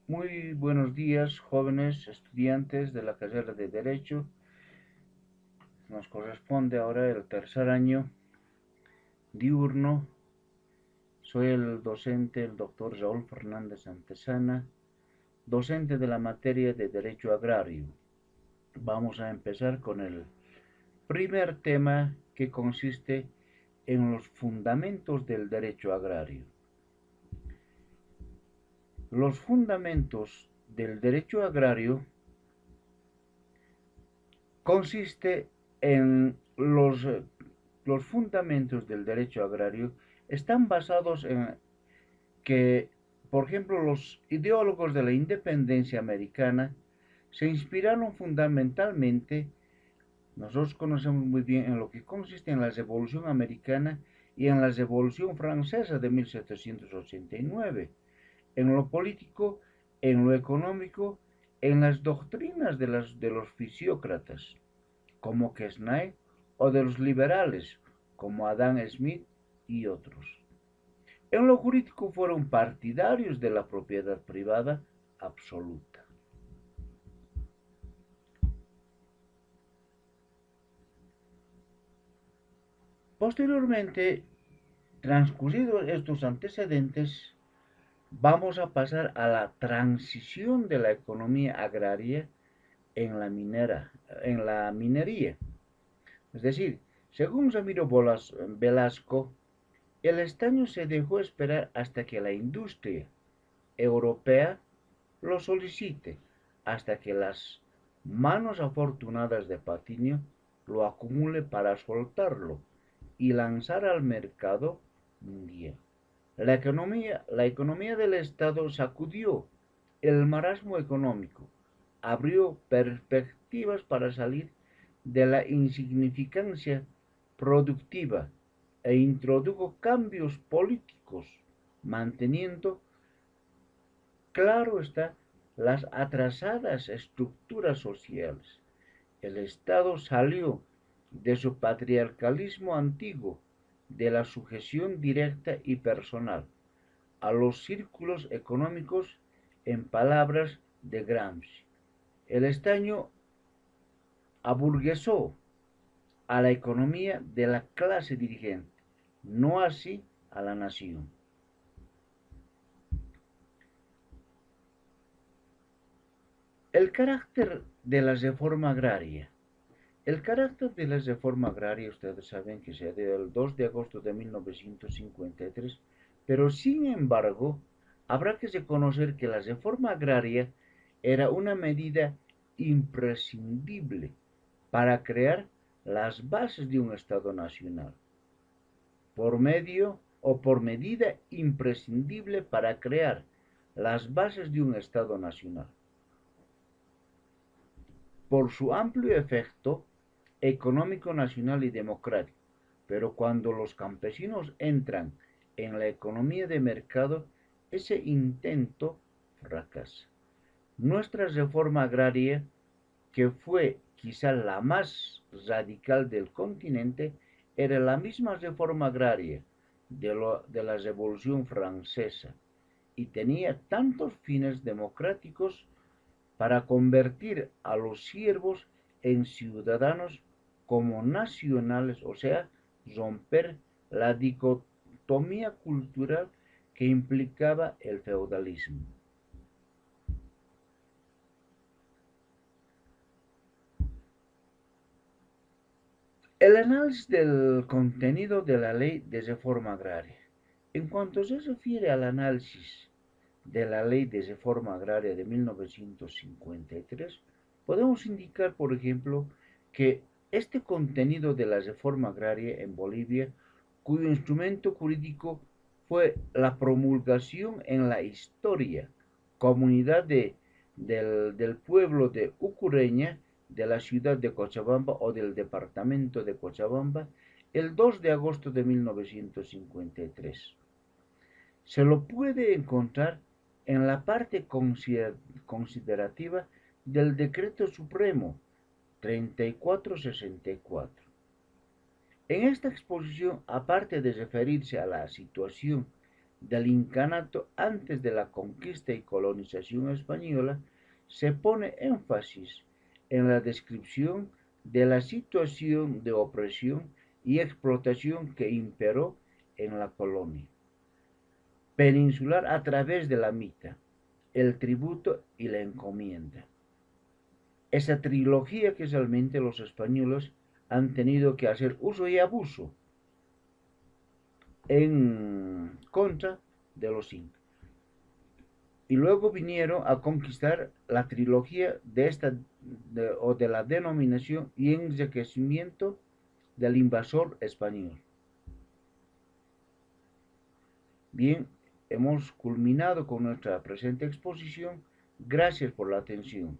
Muy buenos días, jóvenes estudiantes de la carrera de Derecho. Nos corresponde ahora el tercer año diurno. Soy el docente, el doctor Raúl Fernández Antesana, docente de la materia de Derecho Agrario. Vamos a empezar con el primer tema, que consiste en los fundamentos del derecho agrario. Los fundamentos del derecho agrario consiste en los fundamentos del derecho agrario están basados en que, por ejemplo, los ideólogos de la independencia americana se inspiraron fundamentalmente, nosotros conocemos muy bien en lo que consiste en la Revolución Americana y en la Revolución Francesa de 1789, en lo político, en lo económico, en las doctrinas de los fisiócratas, como Quesnay, o de los liberales, como Adam Smith y otros. En lo jurídico fueron partidarios de la propiedad privada absoluta. Posteriormente, transcurridos estos antecedentes, vamos a pasar a la transición de la economía agraria en la minería. Es decir, según Ramiro Velasco, el estaño se dejó esperar hasta que la industria europea lo solicite, hasta que las manos afortunadas de Patiño lo acumule para soltarlo y lanzar al mercado mundial. La economía del Estado sacudió el marasmo económico, abrió perspectivas para salir de la insignificancia productiva e introdujo cambios políticos, manteniendo, claro está, las atrasadas estructuras sociales. El Estado salió de su patriarcalismo antiguo, de la sujeción directa y personal, a los círculos económicos, en palabras de Gramsci. El estaño aburguesó a la economía de la clase dirigente, no así a la nación. El carácter de la reforma agraria. El carácter de la reforma agraria, ustedes saben que se dio el 2 de agosto de 1953, pero sin embargo, habrá que reconocer que la reforma agraria era una medida imprescindible para crear las bases de un Estado nacional, por medida imprescindible para crear las bases de un Estado nacional, por su amplio efecto económico nacional y democrático. Pero cuando los campesinos entran en la economía de mercado, ese intento fracasa. Nuestra reforma agraria, que fue quizá la más radical del continente, era la misma reforma agraria de la Revolución Francesa y tenía tantos fines democráticos para convertir a los siervos en ciudadanos como nacionales, o sea, romper la dicotomía cultural que implicaba el feudalismo. El análisis del contenido de la ley de reforma agraria. En cuanto se refiere al análisis de la ley de reforma agraria de 1953, podemos indicar, por ejemplo, que este contenido de la reforma agraria en Bolivia, cuyo instrumento jurídico fue la promulgación en la historia, comunidad del pueblo de Ucureña, de la ciudad de Cochabamba o del departamento de Cochabamba, el 2 de agosto de 1953. Se lo puede encontrar en la parte considerativa del Decreto Supremo 3464. En esta exposición, aparte de referirse a la situación del incanato antes de la conquista y colonización española, se pone énfasis en la descripción de la situación de opresión y explotación que imperó en la colonia peninsular a través de la mita, el tributo y la encomienda. Esa trilogía que realmente los españoles han tenido que hacer uso y abuso en contra de los incas. Y luego vinieron a conquistar la trilogía de la denominación y enriquecimiento del invasor español. Bien, hemos culminado con nuestra presente exposición. Gracias por la atención.